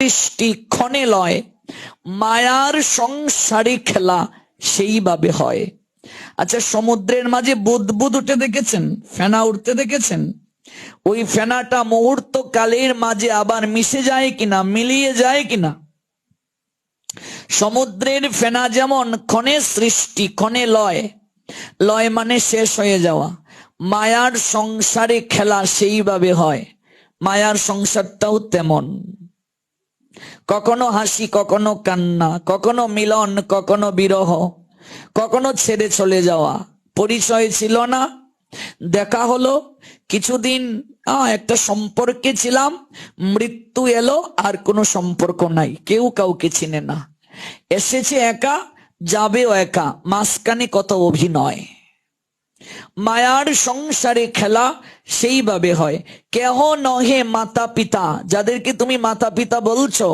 সৃষ্টি ক্ষণে লয়, মায়ার সংসারে খেলা সেইভাবে হয়। আচ্ছা, সমুদ্রের মাঝে বুদবুদ উঠে দেখেছেন? ফেনা উঠতে দেখেছেন? ওই ফেনাটা মুহূর্ত কালের মাঝে আবার মিশে যায় কিনা, মিলিয়ে যায় কিনা? সমুদ্রের ফেনা যেমন ক্ষণে সৃষ্টি ক্ষণে লয়, লয় মানে শেষ হয়ে যাওয়া, মায়ার সংসারে খেলা সেইভাবে হয়। মায়ার সংসারটাও তেমন, কখনো হাসি কখনো কান্না, কখনো মিলন কখনো বিরহ, কখনো ছেড়ে চলে যাওয়া। পরিচয় ছিল না, দেখা হলো, কিছুদিন একটা সম্পর্কে ছিলাম, মৃত্যু এলো, আর কোনো সম্পর্ক নাই, কেউ কাউকে চিনে না, এসেছে একা, যাবেও একা, মাঝখানে কত অভিনয়। মায়ার সংসারে খেলা সেইভাবে হয়। কেহ নহে মাতা পিতা, যাদেরকে তুমি মাতা পিতা বলছো,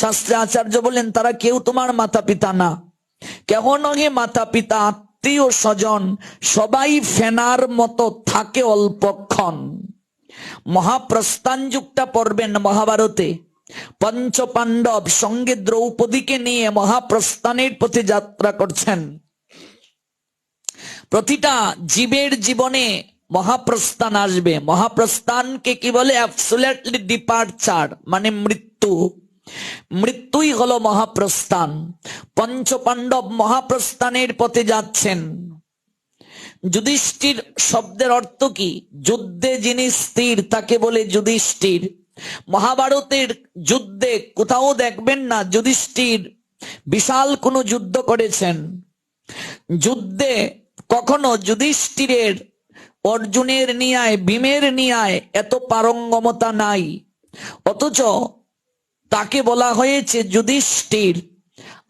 শাস্ত্রে আচার্য বলেন তারা কেউ তোমার মাতা পিতা না। কেহ নহে মাতা পিতা, আত্মীয় স্বজন সবাই ফেনার মতো থাকে অল্পক্ষণ। মহাপ্রস্থান যুগটা পড়বেন মহাভারতে। পঞ্চ পাণ্ডব সঙ্গে দ্রৌপদীকে নিয়ে মহাপ্রস্থানের পথে যাত্রা করছেন। প্রতিটা জীবের জীবনে মহাপ্রস্থান আসবে। মহাপ্রস্থানকে কি বলে? অ্যাবসলিউটলি ডিপার্চার, মানে মৃত্যু। মৃত্যুই হলো মহাপ্রস্থান। পঞ্চপাণ্ডব মহাপ্রস্থানের পথে যাচ্ছেন। যুধিষ্ঠির শব্দের অর্থ কি? যুদ্ধে যিনি স্থির তাকে বলে যুধিষ্ঠির। মহাভারতের যুদ্ধে কোথাও দেখবেন না যুধিষ্ঠির বিশাল কোনো যুদ্ধ করেছেন। যুদ্ধে কখনো যুধিষ্ঠিরের অর্জুনের নিয়ায় ভীমের নিয়ায় এত পারঙ্গমতা নাই, অথচ তাকে বলা হয়েছে যুধিষ্ঠির,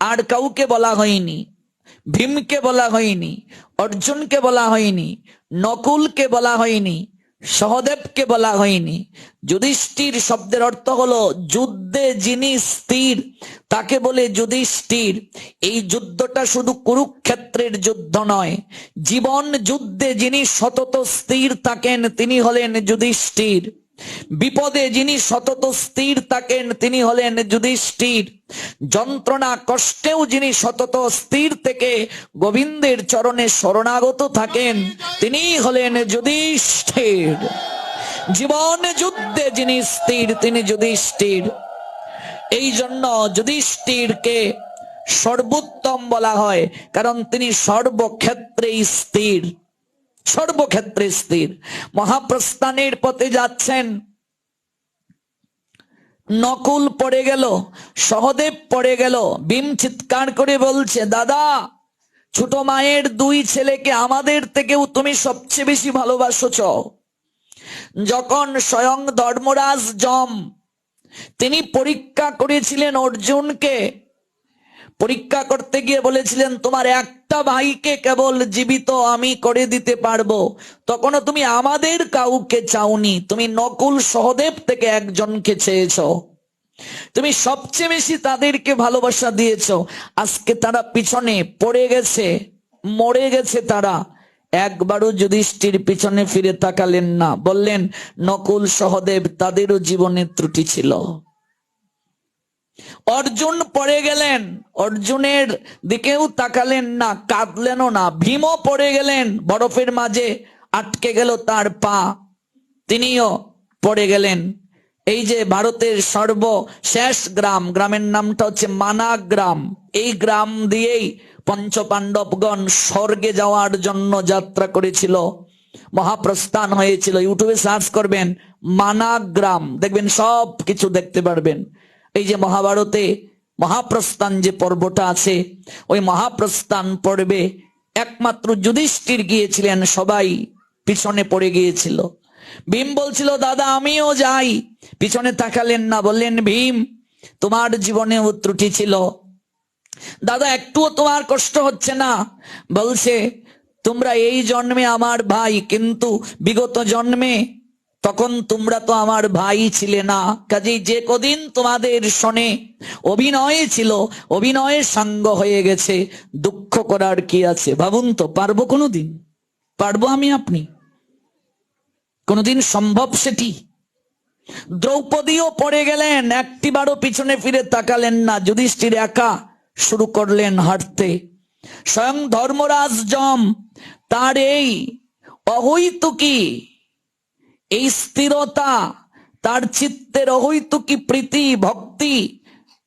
আর কাউকে বলা হয়নি। ভীমকে বলা হয়নি, অর্জুনকে বলা হয়নি, নকুলকে বলা হয়নি, সহদেবকে বলা হয়নি। যুধিষ্ঠির শব্দের অর্থ হলো যুদ্ধে যিনি স্থির তাকে বলে যুধিষ্ঠির। এই যুদ্ধটা শুধু কুরুক্ষেত্রের যুদ্ধ নয়, জীবন যুদ্ধে যিনি সতত স্থির থাকেন তিনি হলেন যুধিষ্ঠির। বিপদে যিনি সতত স্থির থাকেন তিনি হলেন যুধিষ্ঠির। যন্ত্রণা কষ্টেও যিনি সতত স্থির থেকে গোবিন্দের চরণে শরণাগত থাকেন তিনি হলেন যুধিষ্ঠির। জীবন যুদ্ধে যিনি স্থির তিনি যুধিষ্ঠির। এই জন্য যুধিষ্ঠিরকে সর্বোত্তম বলা হয়, কারণ তিনি সর্বক্ষেত্রে স্থির, সর্বক্ষেত্রে স্থির। মহাপ্রস্থানের পথে যাচ্ছেন। নকুল পড়ে গেল, সহদেব পড়ে গেল। ভীম চিৎকার করে বলছে, দাদা, ছোট মায়ের দুই ছেলেকে আমাদের থেকেও তুমি সবচেয়ে বেশি ভালোবাসছ। যখন স্বয়ং ধর্মরাজ যম তিনি পরীক্ষা করেছিলেন অর্জুনকে, পরীক্ষা করতে গিয়ে বলেছিলেন তোমার একটা ভাইকে কেবল জীবিত আমি করে দিতে পারবো, তখনও তুমি আমাদের কাউকে চাওনি, তুমি নকুল সহদেব থেকে একজনকে চেয়েছো, তুমি সবচেয়ে বেশি তাদেরকে ভালোবাসা দিয়েছো। আজকে তারা পিছনে পড়ে গেছে, মরে গেছে, তারা একবারও যুধিষ্ঠির পিছনে ফিরে তাকালেন না। বললেন নকুল সহদেব তাদেরও জীবনের ত্রুটি ছিল। অর্জুন পড়ে গেলেন, অর্জুনের দিকেও তাকালেন না, কাঁদলেনও না। ভীমও পড়ে গেলেন, বরফের মাঝে আটকে গেল তার পা, তিনিও পড়ে গেলেন। এই যে ভারতের সর্বশেষ গ্রাম, গ্রামের নামটা হচ্ছে মানা গ্রাম, এই গ্রাম দিয়েই পঞ্চপাণ্ডবগণ স্বর্গে যাওয়ার জন্য যাত্রা করেছিল, মহাপ্রস্থান হয়েছিল। ইউটিউবে সার্চ করবেন মানা গ্রাম, দেখবেন সব কিছু দেখতে পারবেন। এই যে মহাভারতে মহাপ্রস্থান যে পর্বটা আছে, ওই মহাপ্রস্থান পর্বে একমাত্র যুধিষ্ঠির গিয়েছিলেন, সবাই পিছনে পড়ে গিয়েছিল। ভীম বলছিল দাদা আমিও যাই, পিছনে তাকালেন না, বললেন ভীম তোমার জীবনেও ত্রুটি ছিল, দাদা একটুও তোমার কষ্ট হচ্ছে না? বলছে তোমরা এই জন্মে আমার ভাই, কিন্তু বিগত জন্মে তখন তোমরা তো আমার ভাই ছিলে না, কাজেই যে কদিন তোমাদের শোনে অভিনয় ছিল, অভিনয়ের সাঙ্গ হয়ে গেছে, দুঃখ করার কি আছে? ভাবুন তো, পারবো কোনোদিন? পারবো আমি আপনি? কোনোদিন সম্ভব সেটি? দ্রৌপদীও পড়ে গেলেন, একটিবারও পিছনে ফিরে তাকালেন না। যুধিষ্ঠির একা শুরু করলেন হাঁটতে। স্বয়ং ধর্মরাজ যম তার এই অহৈতুকী, এই স্থিরতা, তার চিত্তের অহৈতুকী প্রীতি ভক্তি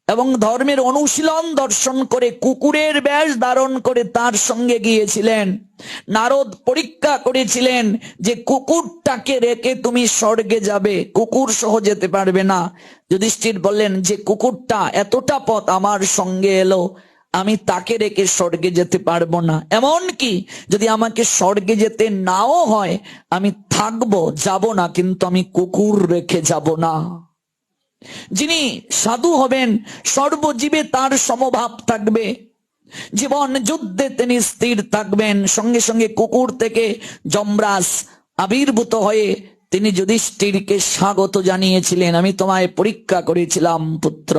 এবং ধর্মের অনুশীলন দর্শন করে কুকুরের বেশ ধারণ করে তার সঙ্গে গিয়েছিলেন। নারদ পরীক্ষা করেছিলেন যে কুকুরটাকে রেখে তুমি স্বর্গে যাবে, কুকুর সহ যেতে পারবে না। যুধিষ্ঠির বললেন যে কুকুরটা এতটা পথ আমার সঙ্গে এলো, আমি তাকে রেখে স্বর্গে যেতে পারবো না। এমন কি যদি আমাকে স্বর্গে যেতে নাও হয়, আমি থাকবো, যাব না, কিন্তু আমি কুকুর রেখে যাব না। যিনি সাধু হবেন সর্বজীবে তার সমভাব থাকবে, জীবন যুদ্ধে তিনি স্থির থাকবেন। সঙ্গে সঙ্গে কুকুর থেকে যমরাজ আবির্ভূত হয়ে তিনি যুধিষ্ঠিরকে স্বাগত জানিয়েছিলেন, আমি তোমায় পরীক্ষা করেছিলাম পুত্র।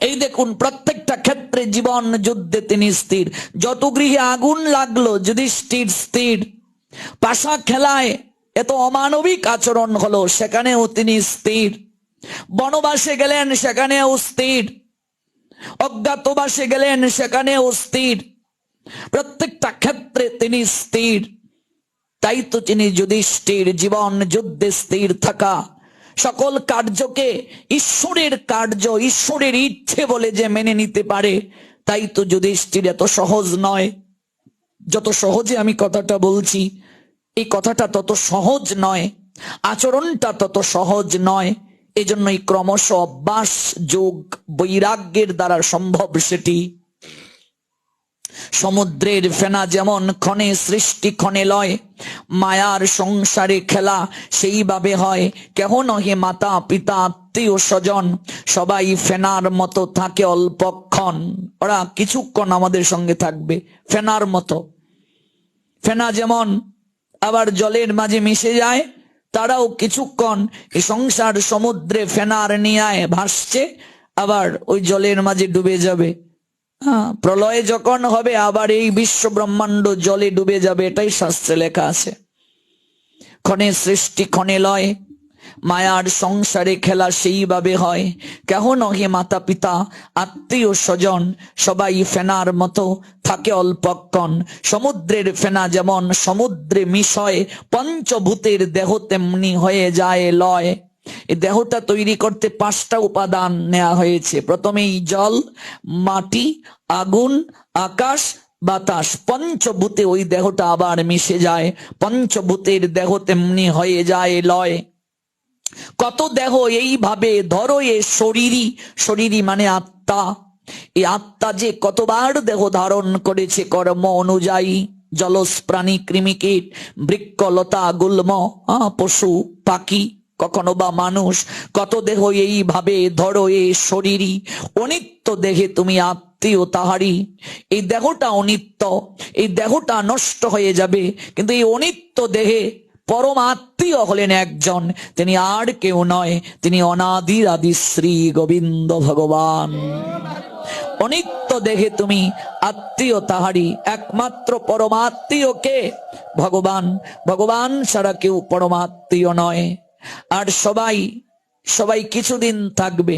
এই দেখুন প্রত্যেকটা ক্ষেত্রে জীবন যুদ্ধে তিনি স্থির। যত গৃহে আগুন লাগলো যুধিষ্ঠির স্থির। পাশা খেলায় এত অমানবিক আচরণ হলো, সেখানেও তিনি স্থির। বনবাসে গেলেন, সেখানেও স্থির। অজ্ঞাতবাসে গেলেন, সেখানেও স্থির। প্রত্যেকটা ক্ষেত্রে তিনি স্থির। তাই তো তিনি যুধিষ্ঠির। জীবন যুদ্ধে স্থির থাকা, সকল কার্যকে ঈশ্বরের কার্য, ঈশ্বরের ইচ্ছে বলে যে মেনে নিতে পারে, তাই তো যুধিষ্ঠির এত সহজ নয়। যত সহজে আমি কথাটা বলছি, এই কথাটা তত সহজ নয়, আচরণটা তত সহজ নয়। এজন্যই ক্রমশ অভ্যাস যোগ বৈরাগ্যের দ্বারা সম্ভব সেটি। সমুদ্রের ফেনা যেমন ক্ষণে সৃষ্টি ক্ষণে লয়, মায়ার সংসারে খেলা সেইভাবে হয়। কেহ নহে মাতা পিতা আত্মীয় স্বজন, সবাই ফেনার মতো থাকে অল্পক্ষণ। ওরা কিছুক্ষণ আমাদের সঙ্গে থাকবে, ফেনার মতো। ফেনা যেমন আবার জলের মাঝে মিশে যায়, তারাও কিছুক্ষণ এই সংসার সমুদ্রে ফেনার নিয়ে ভাসছে, আবার ওই জলের মাঝে ডুবে যাবে। প্রলয়ে যখন হবে আবার এই বিশ্ব ব্রহ্মাণ্ড জলে ডুবে যাবে, এটাই শাস্ত্রে লেখা আছে। ক্ষণে সৃষ্টি ক্ষণে লয়, মায়ার সংসারে খেলা সেইভাবে হয়। কেহ নহে মাতা পিতা আত্মীয় স্বজন, সবাই ফেনার মতো থাকে অল্পক্ষণ। সমুদ্রের ফেনা যেমন সমুদ্রে মিশয়, পঞ্চভূতের দেহ তেমনি হয়ে যায় লয়। এই দেহটা তৈরি করতে 5টা উপাদান নেওয়া হয়েছে। প্রথমেই জল, মাটি, আগুন, আকাশ, বাতাস, পঞ্চভূতে ওই দেহটা আবার মিশে যায়। পঞ্চভূতের দেহ তেমনি হয়ে যায় লয়। কত দেহ এইভাবে ধরো, এ শরীরই, শরীরই মানে আত্মা। এই আত্মা যে কতবার দেহ ধারণ করেছে কর্ম অনুযায়ী। জলজ প্রাণী, কৃমিকীট, বৃক্ষ লতা গুল্ম, পশু পাখি, কখনো বা মানুষ, কত দেহ এইভাবে ধরো, এ শরীরই। অনিত্য দেহে তুমি আত্মীয় তাহারি। এই দেহটা অনিত্য, এই দেহটা নষ্ট হয়ে যাবে, কিন্তু এই অনিত্য দেহে পরম আত্মীয় হলেন একজন, তিনি আর কেউ নয়, তিনি অনাদির আদি শ্রী গোবিন্দ ভগবান। অনিত্য দেহে তুমি আত্মীয় তাহারি, একমাত্র পরমাত্মীয় কে? ভগবান। ভগবান ছাড়া কেউ পরমাত্মীয় নয়। আর সবাই সবাই কিছুদিন থাকবে।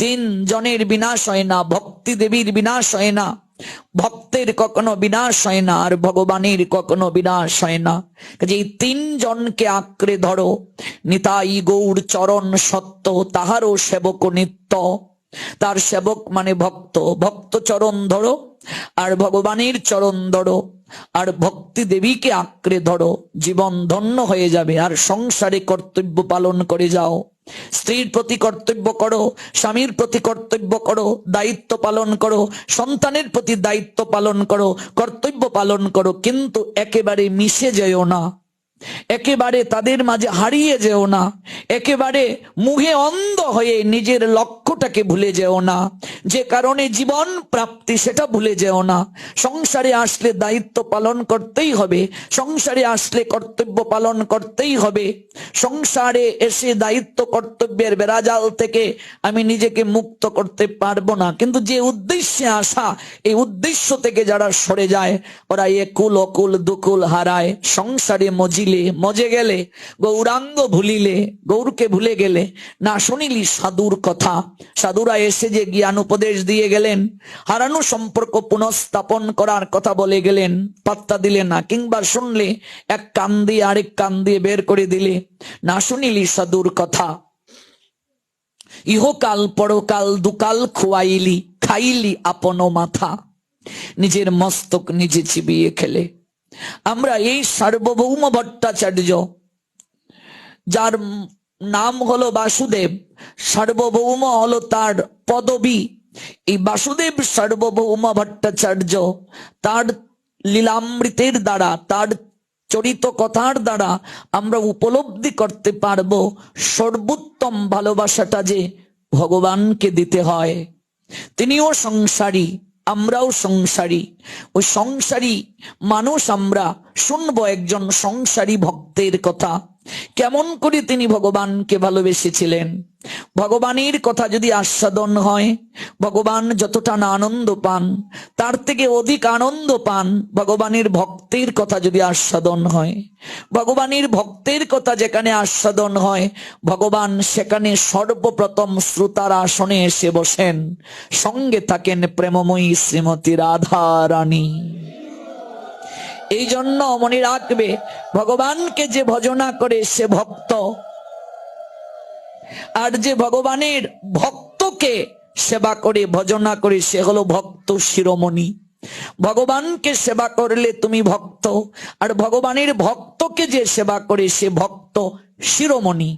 3 জনের বিনাশ হয় না, ভক্তি দেবীর বিনাশ হয় না, ভক্তের কখনো বিনাশ হয় না, আর ভগবানের কখনো বিনাশ হয় না। এই 3 জনকে আঁকড়ে ধরো। নিতাই গৌর চরণ সত্য, তাহারও সেবক নিত্য। তার সেবক মানে ভক্ত, ভক্ত চরণ ধরো, আর ভগবানের চরণ ধরো, আর ভক্তি দেবীকে আঁকড়ে ধরো, জীবন ধন্য হয়ে যাবে। আর সংসারে কর্তব্য পালন করে যাও। স্ত্রীর প্রতি কর্তব্য করো, স্বামীর প্রতি কর্তব্য করো, দায়িত্ব পালন করো, সন্তানের প্রতি দায়িত্ব পালন করো, কর্তব্য পালন করো, কিন্তু একেবারে মিশে যেও না, একেবারে তাদের মাঝে হারিয়ে যেও না, একেবারে মুহে অন্ধ হয়ে নিজের লক্ষ্য লক্ষ্যটাকে ভুলে যেও না, যে কারণে জীবন প্রাপ্তি সেটা ভুলে যেও না। সংসারে আসলে দায়িত্ব পালন করতেই হবে, সংসারে আসলে কর্তব্য পালন করতেই হবে। সংসারে এসে দায়িত্ব কর্তব্যের বেড়াজাল থেকে আমি নিজেকে মুক্ত করতে পারবো না, কিন্তু যে উদ্দেশ্যে আসা, এই উদ্দেশ্য থেকে যারা সরে যায় ওরা একুল অকুল দুকুল হারায়। সংসারে মজে গেলে, গৌরাঙ্গ ভুলিলে, গৌরকে ভুলে গেলে, না শুনিলি সাধুর কথা। সাধুরা এসে যে জ্ঞান উপদেশ দিয়ে গেলেন, হারানো সম্পর্ক পুনঃস্থাপন করার কথা বলে গেলেন, পাত্তা দিলে না, কিংবা শুনলে এক কান দিয়ে আরেক কান দিয়ে বের করে দিলে। না শুনিলি সাধুর কথা, ইহকাল পরকাল দুকাল খুয়াইলি, খাইলি আপন মাথা, নিজের মস্তক নিজে চিবিয়ে খেলে। আমরা এই সার্বভৌম ভট্টাচার্য, যার নাম হলো বাসুদেব, সার্বভৌম হলো তার পদবী, এই বাসুদেব সার্বভৌম ভট্টাচার্য তার লীলামৃতের দ্বারা, তার চরিত কথার দ্বারা আমরা উপলব্ধি করতে পারবো সর্বোত্তম ভালোবাসাটা যে ভগবানকে দিতে হয়। তিনিও সংসারী, আমরাও সংসারী। ওই সংসারী মানুষ আমরা শুনবো একজন সংসারী ভক্তের কথা, কেমন করে তিনি ভগবানকে ভালোবেসেছিলেন। ভগবানের কথা যদি আস্বাদন হয়, ভগবান যতটা না আনন্দ পান তার থেকে অধিক আনন্দ পান ভগবানের ভক্তের কথা যদি আস্বাদন হয়। ভগবানের ভক্তের কথা যেখানে আস্বাদন হয়, ভগবান সেখানে সর্বপ্রথম শ্রোতার আসনে এসে বসেন, সঙ্গে থাকেন প্রেমময়ী শ্রীমতী রাধা রানী। এই জন্য মনে রাখবে, ভগবানকে যে ভজনা করে সে ভক্ত, আর যে ভগবানের ভক্তকে সেবা করে ভজনা করে সে হলো ভক্ত শিরোমণি। ভগবানকে সেবা করলে তুমি ভক্ত, আর ভগবানের ভক্তকে যে সেবা করে সে ভক্ত শিরোমণি।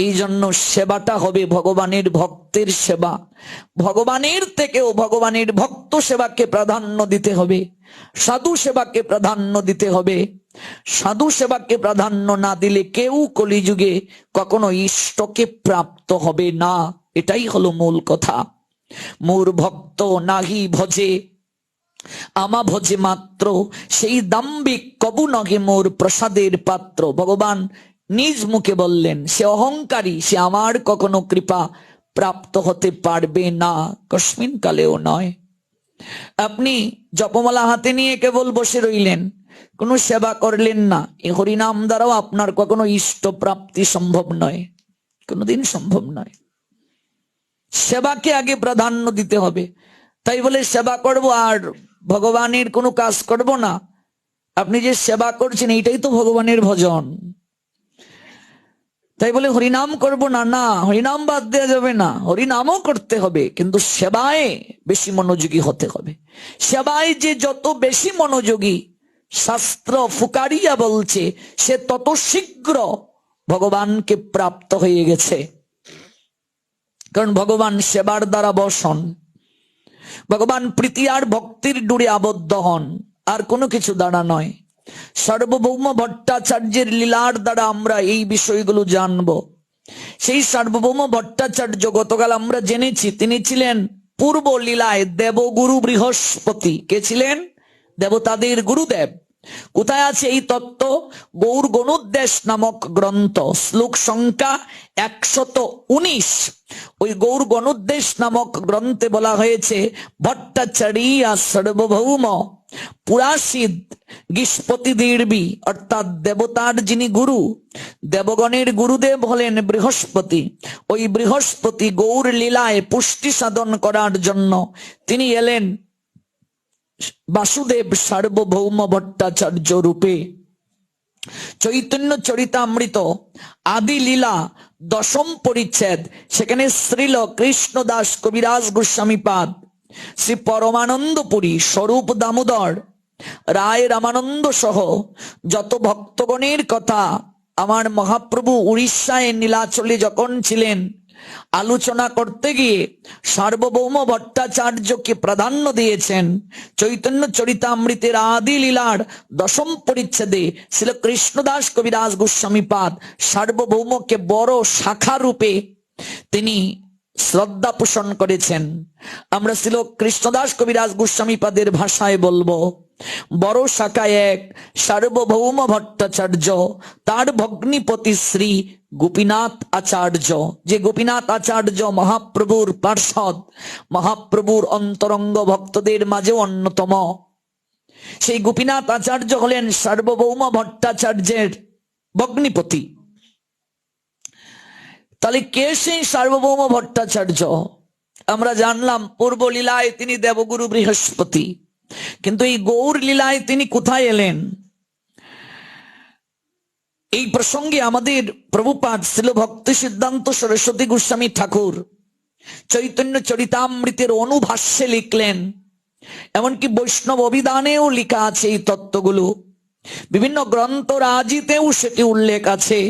এই জন্য সেবাটা হবে ভগবানের ভক্তের সেবা। ভগবানের থেকেও ভগবানের ভক্ত সেবাকে প্রাধান্য দিতে হবে, সাধু সেবাকে প্রাধান্য দিতে হবে। সাধু সেবাকে প্রাধান্য না দিলে কেউ কলিযুগে কখনো ইষ্টকে প্রাপ্ত হবে না। এটাই হলো মূল কথা। মোর ভক্ত নাহি ভজে আমা ভজে মাত্র, সেই দাম্ভিক কবু নহে মোর প্রসাদের পাত্র। ভগবান নিজ মুখে বললেন, সে অহংকারী, সে আমার কখনো কৃপা প্রাপ্ত হতে পারবে না, কস্মিন কালেও নয়। আপনি জপমালা হাতে নিয়ে কেবল বসে রইলেন, কোনো সেবা করলেন না, এই হরিনাম দ্বারাও আপনার কখনো ইষ্ট প্রাপ্তি সম্ভব নয়, কোনোদিন সম্ভব নয়। সেবাকে আগে প্রাধান্য দিতে হবে। তাই বলে সেবা করব আর ভগবানের কোনো কাজ করব না, আপনি যে সেবা করছেন এইটাই তো ভগবানের ভজন। তাই বলে হরিনাম করব না, না, হরিনাম বাদ দেওয়া যাবে না, হরিনামও করতে হবে, কিন্তু সেবায় বেশি মনোযোগী হতে হবে। সেবায় যে যত বেশি মনোযোগী, শাস্ত্র ফুকারিয়া বলছে, সে তত শীঘ্র ভগবানকে প্রাপ্ত হয়ে গেছে। কারণ ভগবান সেবার দ্বারা বসন, ভগবান প্রীতি আর ভক্তির ডুরে আবদ্ধ হন, আর কোনো কিছু দ্বারা নয়। সার্বভৌম ভট্টাচার্যের লীলার দ্বারা আমরা এই বিষয়গুলো জানব। সেই সার্বভৌম ভট্টাচার্য গতকাল আমরা জেনেছি তিনি ছিলেন পূর্ব লীলায় দেবগুরু বৃহস্পতি। কে ছিলেন? দেবতাদের গুরুদেব। কোথায় আছে এই তত্ত্ব? গৌর গণোদ্দেশ নামক গ্রন্থ, শ্লোক সংখ্যা 119। ওই গৌর গণোদ্দেশ নামক গ্রন্থে বলা হয়েছে, ভট্টাচার্য সার্বভৌম পুরাশিদ গিষ্পতি দীর্বি, অর্থাৎ দেবতার যিনি গুরু, দেবগণের গুরুদেব হলেন বৃহস্পতি। ওই বৃহস্পতি গৌর লীলায় পুষ্টি সাধন করার জন্য তিনি এলেন বাসুদেব সার্বভৌম ভট্টাচার্য রূপে। চৈতন্য চরিতামৃত আদি লীলা 10ম পরিচ্ছেদ, সেখানে শ্রীল কৃষ্ণদাস কবিরাজ গোস্বামীপাদ, শ্রী পরমানন্দ পুরী, স্বরূপ দামোদর রায় রামানন্দ সহ যত ভক্তগণের কথা আমার মহাপ্রভু উড়িষ্যায় নীলাচলে যখন ছিলেন আলোচনা করতে গিয়ে সার্বভৌম ভট্টাচার্যকে প্রাধান্য দিয়েছেন। চৈতন্য চরিতামৃতের আদি লীলার 10ম পরিচ্ছেদে শ্রী কৃষ্ণদাস কবিরাজ গোস্বামীপাদ সার্বভৌমকে বড় শাখা রূপে তিনি শ্রদ্ধা পোষণ করেছেন। আমরা ছিল কৃষ্ণদাস কবিরাজ গোস্বামী পাদের ভাষায় বলবো, বড় শাখায় এক সার্বভৌম ভট্টাচার্য, তার ভগ্নিপতি শ্রী গোপীনাথ আচার্য। যে গোপীনাথ আচার্য মহাপ্রভুর পার্ষদ, মহাপ্রভুর অন্তরঙ্গ ভক্তদের মাঝে অন্যতম। সেই গোপীনাথ আচার্য হলেন সার্বভৌম ভট্টাচার্যের ভগ্নিপতি। তাহলে কে সেই সার্বভৌম ভট্টাচার্য? আমরা জানলাম পূর্ব লীলায় তিনি দেবগুরু বৃহস্পতি, কিন্তু এই গৌর লীলায় তিনি কোথায় এলেন? এই প্রসঙ্গে আমাদের প্রভুপাদ শ্রীল ভক্তি সিদ্ধান্ত সরস্বতী গোস্বামী ঠাকুর চৈতন্য চরিতামৃতের অনুভাষ্যে লিখলেন, এমনকি বৈষ্ণব অভিধানেও লেখা আছে এই তত্ত্বগুলো, বিভিন্ন গ্রন্থ রাজিতেও সেটি উল্লেখ আছে।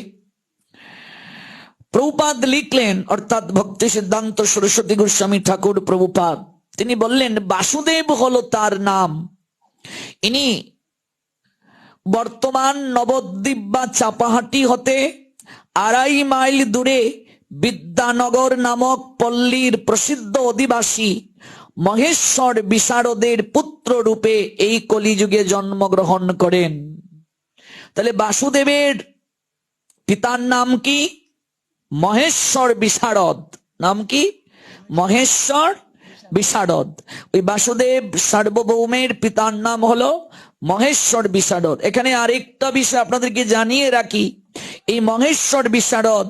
প্রভুপাদ লিখলেন, অর্থাৎ ভক্তি সিদ্ধান্ত সরস্বতী গোস্বামী ঠাকুর প্রভুপাদ, তিনি বললেন বাসুদেব হলো তার নাম। ইনি বর্তমান নবদ্বীপ বা চাপাহাটি হতে 2.5 মাইল দূরে বিদ্যানগর নামক পল্লীর প্রসিদ্ধ অধিবাসী মহেশ্বর বিশারদের পুত্র রূপে এই কলিযুগে জন্মগ্রহণ করেন। তাহলে বাসুদেবের পিতার নাম কি? মহেশ্বর বিশারদ। নাম কি? মহেশ্বর বিশারদ। ওই বাসুদেব সার্বভৌমের পিতার নাম হলো মহেশ্বর বিশারদ। এখানে আরেকটা বিষয় আপনাদেরকে জানিয়ে রাখি, এই মহেশ্বর বিশারদ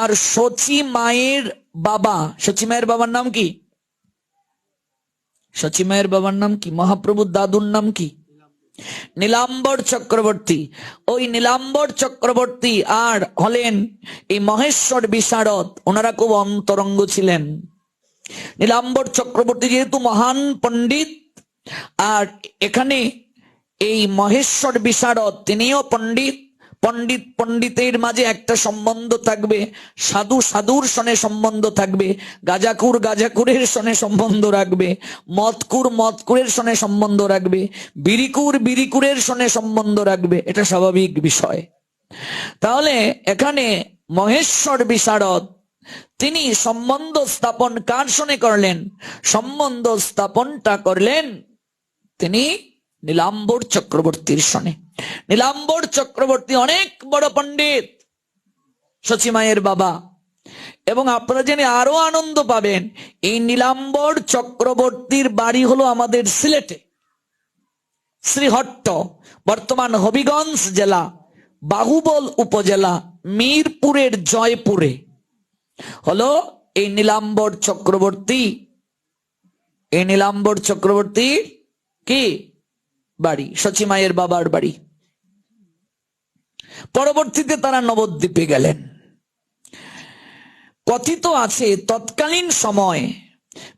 আর সচি মায়ের বাবা, সচি মায়ের বাবার নাম কি? সচি মায়ের বাবার নাম কি? মহাপ্রভুর দাদুর নাম কি? নীলাম্বর চক্রবর্তী। ওই নীলাম্বর চক্রবর্তী আর হলেন এই মহেশ্বর বিশারদ, ওনারা খুব অন্তরঙ্গ ছিলেন। নীলাম্বর চক্রবর্তী যেহেতু মহান পণ্ডিত, আর এখানে এই মহেশ্বর বিশারদ তিনিও পণ্ডিত। পণ্ডিত পণ্ডিতের মাঝে একটা সম্বন্ধ থাকবে, সাধু সাধুর সনে সম্বন্ধ থাকবে, গাজাকুর গাজাকুরের সনে সম্বন্ধ রাখবে, মতকুর মতকুরের সনে সম্বন্ধ রাখবে, বিরিকুর বিরিকুরের সনে সম্বন্ধ রাখবে, এটা স্বাভাবিক বিষয়। তাহলে এখানে মহেশ্বর বিশারদ তিনি সম্বন্ধ স্থাপন কার সনে করলেন? সম্বন্ধ স্থাপনটা করলেন তিনি নীলাম্বর চক্রবর্তীর সনে। নীলাম্বর চক্রবর্তী অনেক বড় পণ্ডিত, সচিমায়ের বাবা। এবং আপনারা জেনে আরো আনন্দ পাবেন, এই নীলাম্বর চক্রবর্তীর বাড়ি হলো আমাদের সিলেটে, শ্রীহট্ট, বর্তমান হবিগঞ্জ জেলা, বাহুবল উপজেলা, মিরপুরের জয়পুরে হলো এই নীলাম্বর চক্রবর্তী। এই নীলাম্বর চক্রবর্তী কি বাড়ি? সচিমায়ের বাবার বাড়ি। পরবর্তীতে তারা নবদ্বীপে গেলেন। কথিত আছে তৎকালীন সময়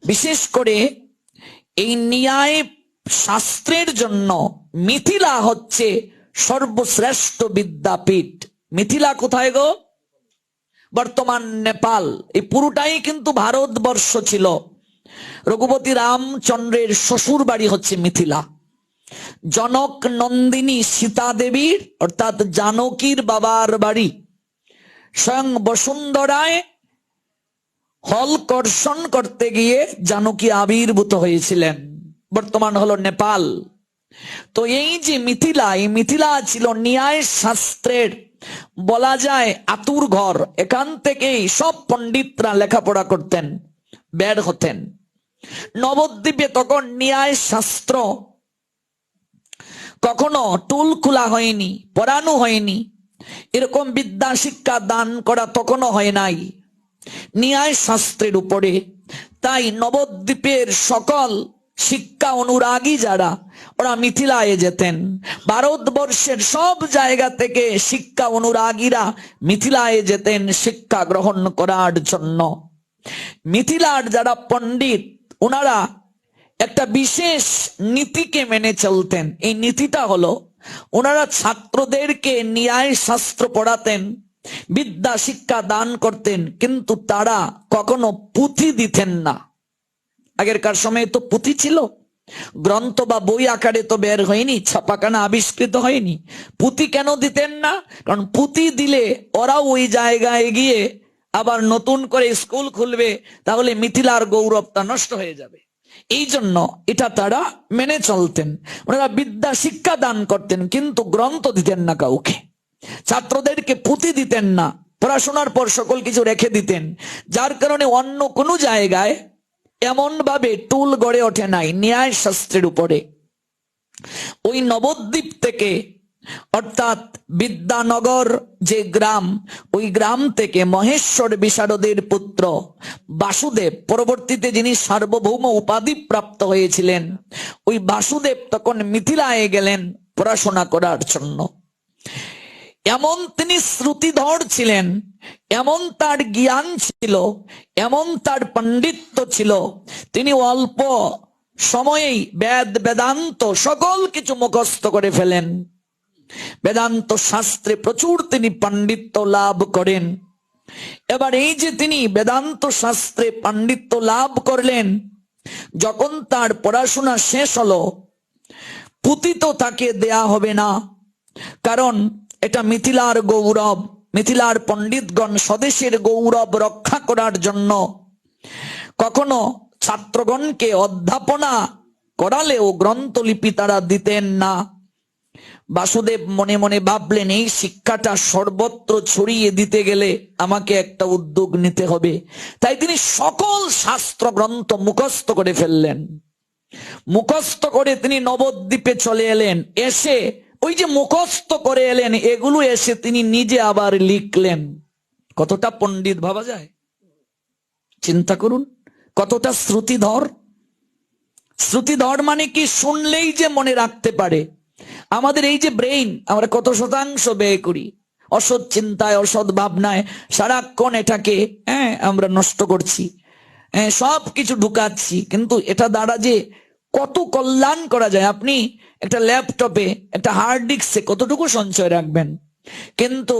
বিশেষ করে এই ন্যায় শাস্ত্রের জন্য মিথিলা হচ্ছে সর্বশ্রেষ্ঠ বিদ্যাপীঠ। মিথিলা কোথায় গো? বর্তমান নেপাল। এই পুরোটাই কিন্তু ভারতবর্ষ ছিল। রঘুপতি রামচন্দ্রের শ্বশুর বাড়ি হচ্ছে মিথিলা। জনক নন্দিনী সীতা দেবীর অর্থাৎ জানকীর বাবার বাড়ি। স্বয়ং বসুন্ধরায় হল কর্ষণ করতে গিয়ে জানকী আবির্ভূত হয়েছিলেন, বর্তমান হলো নেপাল। তো এই যে মিথিলা, এই মিথিলা ছিল ন্যায় শাস্ত্রের বলা যায় আতুর ঘর। এখান থেকেই সব পণ্ডিতরা লেখাপড়া করতেন, বের হতেন। নবদ্বীপে তখন ন্যায় শাস্ত্র কখনো টুল খোলা হয়নি, পড়ানো হয়নি, এরকম বিদ্যা শিক্ষা দান করা তখনও হয় নাই ন্যায় শাস্ত্রের উপরে। তাই নবদ্বীপের সকল শিক্ষা অনুরাগী যারা, ওরা মিথিলায় যেতেন। ভারতবর্ষের সব জায়গা থেকে শিক্ষা অনুরাগীরা মিথিলায় যেতেন শিক্ষা গ্রহণ করার জন্য। মিথিলার যারা পণ্ডিত, ওনারা একটা বিশেষ নীতিকে মেনে চলতেন। এই নীতিটা হলো, ওনারা ছাত্রদেরকে ন্যায় শাস্ত্র পড়াতেন, বিদ্যা শিক্ষা দান করতেন, কিন্তু তারা কখনো পুঁথি দিতেন না। আগেরকার সময়ে তো পুঁথি ছিল, গ্রন্থ বা বই আকারে তো বের হয়নি, ছাপাখানা আবিষ্কৃত হয়নি। পুঁথি কেন দিতেন না? কারণ পুঁথি দিলে ওরাও ওই জায়গায় গিয়ে আবার নতুন করে স্কুল খুলবে, তাহলে মিথিলার গৌরবটা নষ্ট হয়ে যাবে। এই জন্য এটা তারা মেনে চলতেন। ওনারা বিদ্যা শিক্ষা দান করতেন, কিন্তু গ্রন্থ দিতেন না কাউকে, ছাত্রদেরকে পুঁথি দিতেন না, পড়াশোনার পর সকল কিছু রেখে দিতেন। যার কারণে অন্য কোনো জায়গায় এমন ভাবে টুল গড়ে ওঠে নাই ন্যায় শাস্ত্রের উপরে। ওই নবদ্বীপ থেকে, অর্থাৎ বিদ্যানগর যে গ্রাম, ওই গ্রাম থেকে মহেশ্বর বিশারদের পুত্র বাসুদেব, পরবর্তীতে যিনি সার্বভৌম উপাধি প্রাপ্ত হয়েছিলেন, ওই বাসুদেব তখন মিথিলায় গেলেন পড়াশোনা করার জন্য। এমন তিনি শ্রুতিধর ছিলেন, এমন তার জ্ঞান ছিল, এমন তার পাণ্ডিত্য ছিল, তিনি অল্প সময়েই বেদ বেদান্ত সকল কিছু মুখস্থ করে ফেলেন। বেদান্ত শাস্ত্রে প্রচুর তিনি পাণ্ডিত্য লাভ করেন। এবার এই যে তিনি বেদান্ত শাস্ত্রে পাণ্ডিত্য লাভ করলেন, যখন তার পড়াশোনা শেষ হলো, পুঁথি তো তাকে দেয়া হবে না, কারণ এটা মিথিলার গৌরব। মিথিলার পণ্ডিতগণ স্বদেশের গৌরব রক্ষা করার জন্য কখনো ছাত্রগণকে অধ্যাপনা করালেও গ্রন্থলিপি তারা দিতেন না। বাসুদেব মনে মনে ভাবলেন, এই শিক্ষাটা সর্বত্র ছড়িয়ে দিতে গেলে আমাকে একটা উদ্যোগ নিতে হবে। তাই তিনি সকল শাস্ত্র গ্রন্থ মুখস্থ করে ফেললেন। মুখস্থ করে তিনি নবদ্বীপে চলে এলেন। এসে ওই যে মুখস্থ করে এলেন, এগুলো এসে তিনি নিজে আবার লিখলেন। কতটা পণ্ডিত ভাবা যায়, চিন্তা করুন, কতটা শ্রুতিধর। শ্রুতিধর মানে কি, শুনলেই যে মনে রাখতে পারে। আমাদের এই যে ব্রেইন, আমরা কত শতাংশ ব্যয় করি অসৎ চিন্তায়, অসৎ ভাবনায়, সারাক্ষণ এটাকে আমরা নষ্ট করছি, সব কিছু ঢুকাচ্ছি। কিন্তু এটা দ্বারা যে কত কল্যাণ করা যায়। আপনি একটা ল্যাপটপে, একটা হার্ড ডিস্কে কতটুকু সঞ্চয় রাখবেন, কিন্তু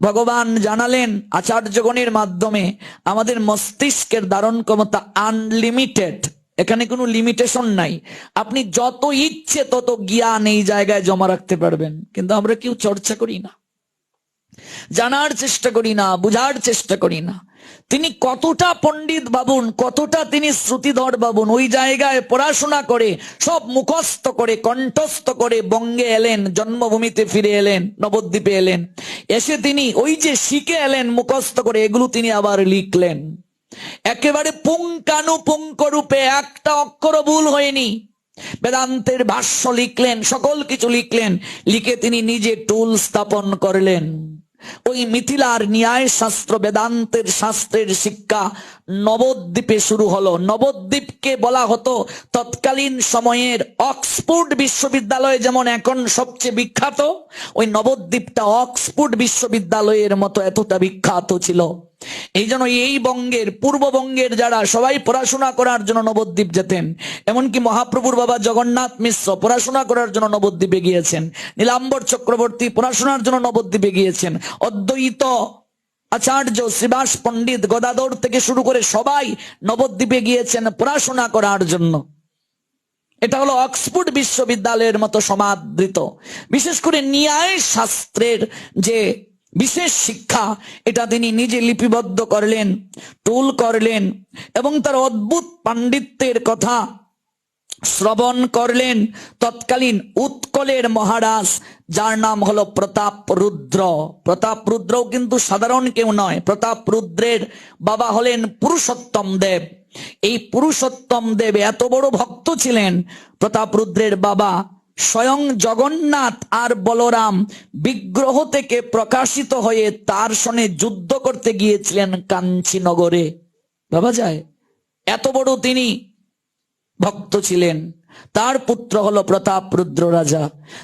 ভগবান জানালেন আচার্যগণের মাধ্যমে, আমাদের মস্তিষ্কের ধারণ ক্ষমতা আনলিমিটেড, এখানে কোনো লিমিটেশন নাই। আপনি যত ইচ্ছে তত জ্ঞান এই জায়গায় জমা রাখতে পারবেন, কিন্তু আমরা কেউ চর্চা করি না, জানার চেষ্টা করি না, বুঝার চেষ্টা করি না। তিনি কতটা পণ্ডিত ভাবুন, কতটা তিনি শ্রুতিধর ভাবুন। ওই জায়গায় পড়াশোনা করে, সব মুখস্থ করে, কণ্ঠস্থ করে বঙ্গে এলেন, জন্মভূমিতে ফিরে এলেন, নবদ্বীপে এলেন। এসে তিনি ওই যে শিখে এলেন মুখস্থ করে, এগুলো তিনি আবার লিখলেন একেবারে পুঙ্খানুপুঙ্খ রূপে, একটা অক্ষর ভুল হয়নি। বেদান্তের ভাষ্য লিখলেন, সকল কিছু লিখলেন। লিখে তিনি নিজে টুল স্থাপন করলেন। ওই মিথিলার ন্যায় শাস্ত্র, বেদান্তের শাস্ত্রের শিক্ষা নবদ্বীপে শুরু হলো। নবদ্বীপকে বলা হতো তৎকালীন সময়ের অক্সফোর্ড বিশ্ববিদ্যালয়, যেমন এখন সবচেয়ে বিখ্যাত, ওই নবদ্বীপটা অক্সফোর্ড বিশ্ববিদ্যালয়ের মতো এতটা বিখ্যাত ছিল। এই জন্য এই বঙ্গের, পূর্ববঙ্গের যারা সবাই পড়াশোনা করার জন্য নবদ্বীপ যেতেন। এমনকি মহাপ্রভুর বাবা জগন্নাথ মিশ্র পড়াশোনা করার জন্য নবদ্বীপে গিয়েছেন, নীলাম্বর চক্রবর্তী পড়াশোনার জন্য নবদ্বীপে গিয়েছেন, অদ্বৈত আচার্য শ্রীবাস পণ্ডিত গদাধর থেকে শুরু করে সবাই নবদ্বীপে গিয়েছেন পড়াশোনা করার জন্য। এটা হলো অক্সফোর্ড বিশ্ববিদ্যালয়ের মতো সমাদৃত। বিশেষ করে ন্যায় শাস্ত্রের যে বিশেষ শিক্ষা, এটা তিনি নিজে লিপিবদ্ধ করলেন, টুল করলেন, এবং তার অদ্ভুত পাণ্ডিত্যের কথা শ্রবণ করলেন তৎকালীন উৎকলের মহারাজ, যার নাম হলো প্রতাপ রুদ্র। প্রতাপ রুদ্রও কিন্তু সাধারণ কেউ নয়। প্রতাপ রুদ্রের বাবা হলেন পুরুষোত্তম দেব। এই পুরুষোত্তম দেব এত বড় ভক্ত ছিলেন। প্রতাপ রুদ্রের বাবা স্বয়ং জগন্নাথ আর বলরাম বিগ্রহ থেকে প্রকাশিত হয়ে তার সঙ্গে যুদ্ধ করতে গিয়েছিলেন কাঞ্চীনগরে। ভাবা যায়, এত বড় তিনি ভক্ত ছিলেন। তার পুত্র হলো প্রতাপ রুদ্র রাজা,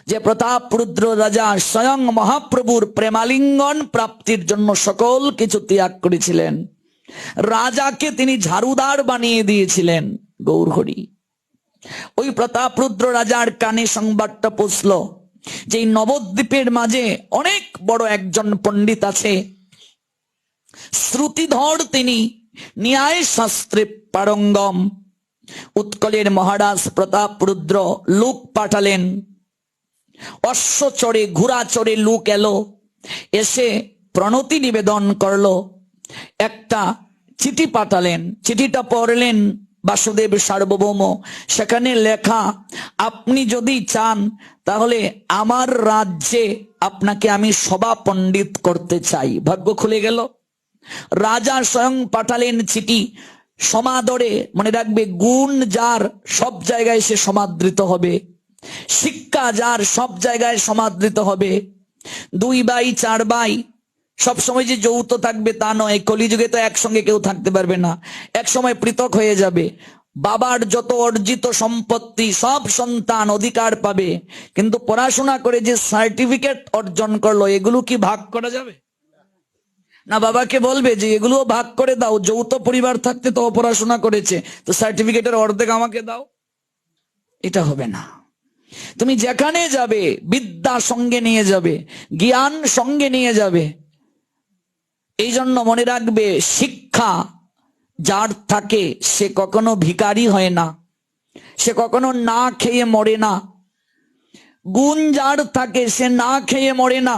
যে প্রতাপ রুদ্র রাজা স্বয়ং মহাপ্রভুর প্রেমালিঙ্গন প্রাপ্তির জন্য সকল কিছু ত্যাগ করেছিলেন। রাজাকে তিনি ঝাড়ুদার বানিয়ে দিয়েছিলেন। গৌরহরি। ওই প্রতাপ রুদ্র রাজার কানে সংবাদটা পৌঁছল যে এই নবদ্বীপের মাঝে অনেক বড় একজন পণ্ডিত আছে, শ্রুতিধর, তিনি ন্যায় শাস্ত্রে পারঙ্গম। উৎকলের মহারাজ প্রতাপ রুদ্র লোক পাঠালেন, অশ্ব চড়ে, ঘোড়া চড়ে লোক এলো, এসে প্রণতি নিবেদন করলো একটা চিঠি পাঠালেন, চিঠিটা পড়লেন বাসুদেব সার্বভৌম। সেখানে লেখা, আপনি যদি চান তাহলে আমার রাজ্যে আপনাকে আমি সভা পণ্ডিত করতে চাই। ভাগ্য খুলে গেল। রাজা স্বয়ং পাঠালেন চিঠি। সমাদরে, মনে রাখবে, গুণ যার সব জায়গায় সে সমাদৃত হবে, শিক্ষা যার সব জায়গায় সমাদৃত হবে। 2 ভাই 4 ভাই সবসময় যে যৌথ থাকবে তা নয়। কলিযুগে তো একসঙ্গে কেউ থাকতে পারবে না, এক সময় পৃথক হয়ে যাবে। বাবার যত অর্জিত সম্পত্তি সব সন্তান অধিকার পাবে, কিন্তু পড়াশোনা করে যে সার্টিফিকেট অর্জন করলো এগুলো কি ভাগ করা যাবে না? বাবাকে বলবে যে এগুলো ভাগ করে দাও, যৌথ পরিবার থাকতে তো পড়াশোনা করেছে, তো সার্টিফিকেটের অর্ধেক আমাকে দাও। এটা হবে না। তুমি যেখানে যাবে বিদ্যা সঙ্গে নিয়ে যাবে, জ্ঞান সঙ্গে নিয়ে যাবে। এই জন্য মনে রাখবে, শিক্ষা যার থাকে সে কখনো ভিখারি হয় না, সে কখনো না খেয়ে মরে না। গুণ যার থাকে সে না খেয়ে মরে না,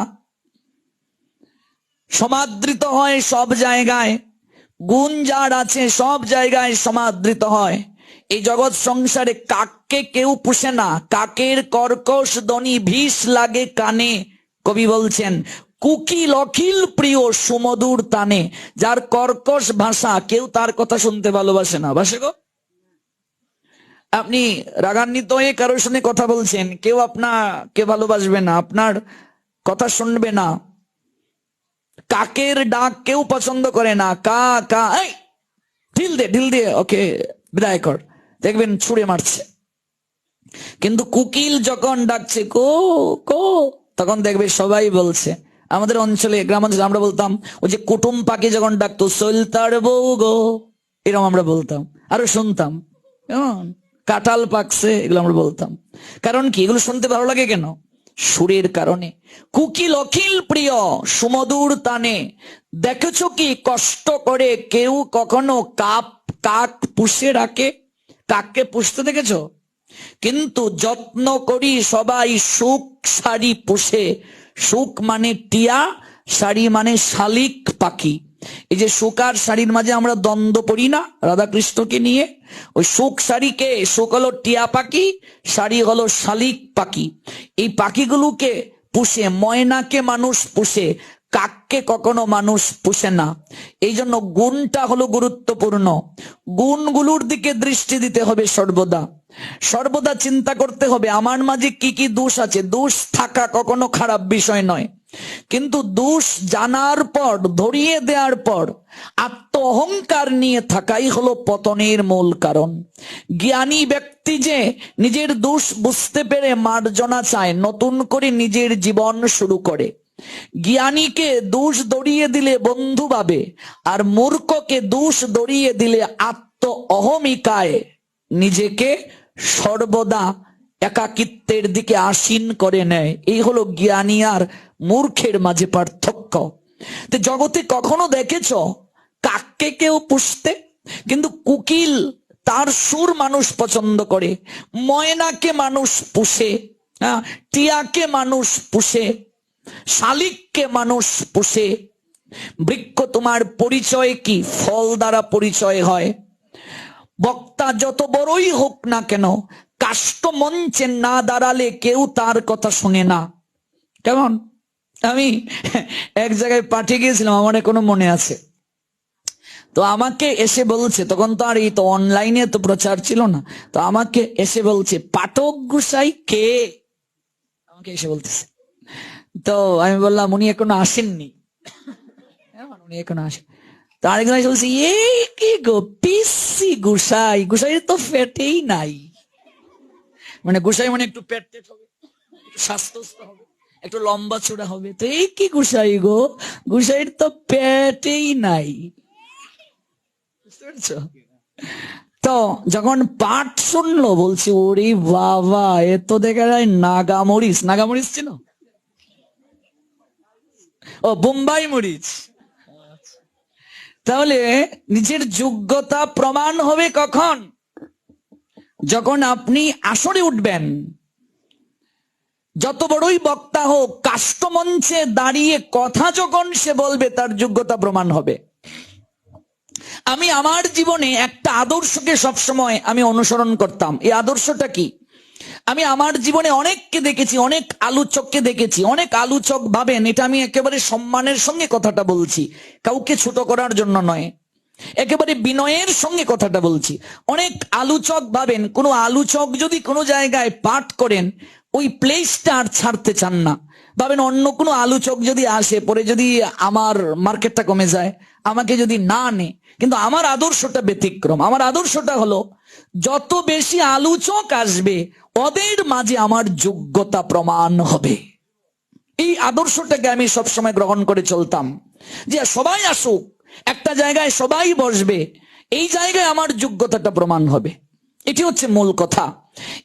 সমাদৃত হয় সব জায়গায়। গুণ যার আছে সব জায়গায় সমাদৃত হয়। এই জগৎ সংসারে কাককে কেউ পুষে না। কাকের কর্কশ ধ্বনি বিষ লাগে কানে। কবি বলছেন, কুকিল অখিল প্রিয় সুমধুর তানে। যার কর্কশ ভাষা, কেউ তার কথা শুনতে ভালোবাসে না। বাসে গো? আপনি রাগান্বিত হয়ে কারোর সঙ্গে কথা বলছেন, কেউ আপনাকে ভালোবাসবে না, আপনার কথা শুনবে না। কাকের ডাক কেউ পছন্দ করে না। কা কা, এই ঢিল দে ওকে বিদায় কর, দেখবেন ছুঁড়ে মারছে। কিন্তু কুকিল যখন ডাকছে কো কো, তখন দেখবে সবাই বলছে। আমাদের অঞ্চলে, গ্রামাঞ্চলে আমরা বলতাম, ওই যে কুটুম পাখি যখন ডাকতো, সলতার বউ গো, এরকম আমরা বলতাম, আরো শুনতাম। কেমন কাঁঠাল পাকছে, এগুলো আমরা বলতাম। কারণ কি? এগুলো শুনতে ভালো লাগে কেন? সুরের কারণে। কুকিল অখিল প্রিয় সুমধুর তানে। দেখেছো কি কষ্ট করে কেউ কখনো কাক পুষে রাখে? কাককে পুষতে দেখেছো? কিন্তু যত্ন করি সবাই সুখ শাড়ি পুষে। সুখ মানে টিয়া, শাড়ি মানে শালিক পাখি। এই যে সুখ আর শাড়ির মাঝে আমরা দ্বন্দ্ব পড়ি না রাধাকৃষ্ণকে নিয়ে, ওই সুখ শাড়িকে, সুখ হলো টিয়া পাখি, শাড়ি হলো শালিক পাখি। এই পাখিগুলোকে পুষে। ময়নাকে মানুষ পুষে, কাককে কখনো মানুষ পুষে না। এই জন্য গুণটা হলো গুরুত্বপূর্ণ। গুণগুলোর দিকে দৃষ্টি দিতে হবে সর্বদা। সর্বদা চিন্তা করতে হবে আমার মাঝে কি কি দোষ আছে। দোষ থাকা কখনো খারাপ বিষয় নয়, কিন্তু দোষ জানার পর, ধরিয়ে দেওয়ার পর আত্ম অহংকার নিয়ে থাকাই হলো পতনের মূল কারণ। জ্ঞানী ব্যক্তি যে নিজের দোষ বুঝতে পেরে মার্জনা চায়, নতুন করে নিজের জীবন শুরু করে। জ্ঞানীকে দোষ দড়িয়ে দিলে বন্ধু ভাবে, আর মূর্খকে দোষ দড়িয়ে দিলে আত্ম অহমিকায় নিজেকে সর্বদা একাকিত্বের দিকে আসীন করে নেয়। এই হলো জ্ঞানী আর মূর্খের মাঝে পার্থক্য। তো জগতে কখনো দেখেছ কাককে কেউ পুষতে? কিন্তু কুকিল, তার সুর মানুষ পছন্দ করে। ময়নাকে মানুষ পুষে, টিয়াকে মানুষ পুষে, শালিককে মানুষ পুষে। বৃক্ষ তোমার পরিচয় কি? ফল দ্বারা পরিচয় হয়। বক্তা যত বড়ই হোক না কেন, কাষ্ঠ মঞ্চে না দাঁড়ালে কেউ তার কথা শুনে না। কেমন? আমি এক জায়গায় পাঠিয়ে গিয়েছিলাম, আমার এখনো মনে আছে। তো আমাকে এসে বলছে, তখন তো আর এই তো অনলাইনে তো প্রচার ছিল না, তো আমাকে এসে বলছে, পাঠক গোসাই কে? আমাকে এসে বলতেছে। তো আমি বললাম, উনি এখনো আসেননি। উনি এখনো আসেন। তো আরেকজন বলছে, এই কি গো, পিসি গোসাই? গোসাইয়ের তো পেটেই নাই। মানে গোসাই মানে একটু পেট টেট হবে, একটু স্বাস্থ্যস্থ হবে, একটু লম্বা চূড়া হবে। তো এই কি গোসাই গো, গোসাইয়ের তো পেটেই নাই। বুঝতে পেরেছ? তো যখন পাঠ শুনলো, বলছি, ওরে বাবা, এ তো দেখা যায় নাগামরিচ। নাগামরিচ ছিল? ও, বোম্বাই মরিচ। তাহলে নিজের যোগ্যতা প্রমাণ হবে কখন? যখন আপনি আসরে উঠবেন। যত বড়ই বক্তা হোক, কাষ্ঠমঞ্চে দাঁড়িয়ে কথা যখন সে বলবে, তার যোগ্যতা প্রমাণ হবে। আমি আমার জীবনে একটা আদর্শকে সবসময় আমি অনুসরণ করতাম। এই আদর্শটা কি? আমি আমার জীবনে অনেককে দেখেছি, অনেক আলোচককে দেখেছি। অনেক আলোচক ভাবেন, এটা আমি একেবারে সম্মানের সঙ্গে কথাটা বলছি, কাউকে ছোট করার জন্য নয়, একেবারে বিনয়ের সঙ্গে কথাটা বলছি। অনেক আলোচক ভাবেন, কোনো আলোচক যদি কোনো জায়গায় পাঠ করেন ওই প্লেসটা আর ছাড়তে চান না। ভাবেন অন্য কোনো আলোচক যদি আসে, পরে যদি আমার মার্কেটটা কমে যায়, আমাকে যদি না নে। কিন্তু আমার আদর্শটা ব্যতিক্রম। আমার আদর্শটা হলো, যত বেশি আলোচক আসবে ওদের মাঝে আমার যোগ্যতা প্রমাণ হবে। এই আদর্শটাকে আমি সবসময় গ্রহণ করে চলতাম, যে সবাই আসুক, একটা জায়গায় সবাই বসবে, এই জায়গায় আমার যোগ্যতাটা প্রমাণ হবে। এটি হচ্ছে মূল কথা।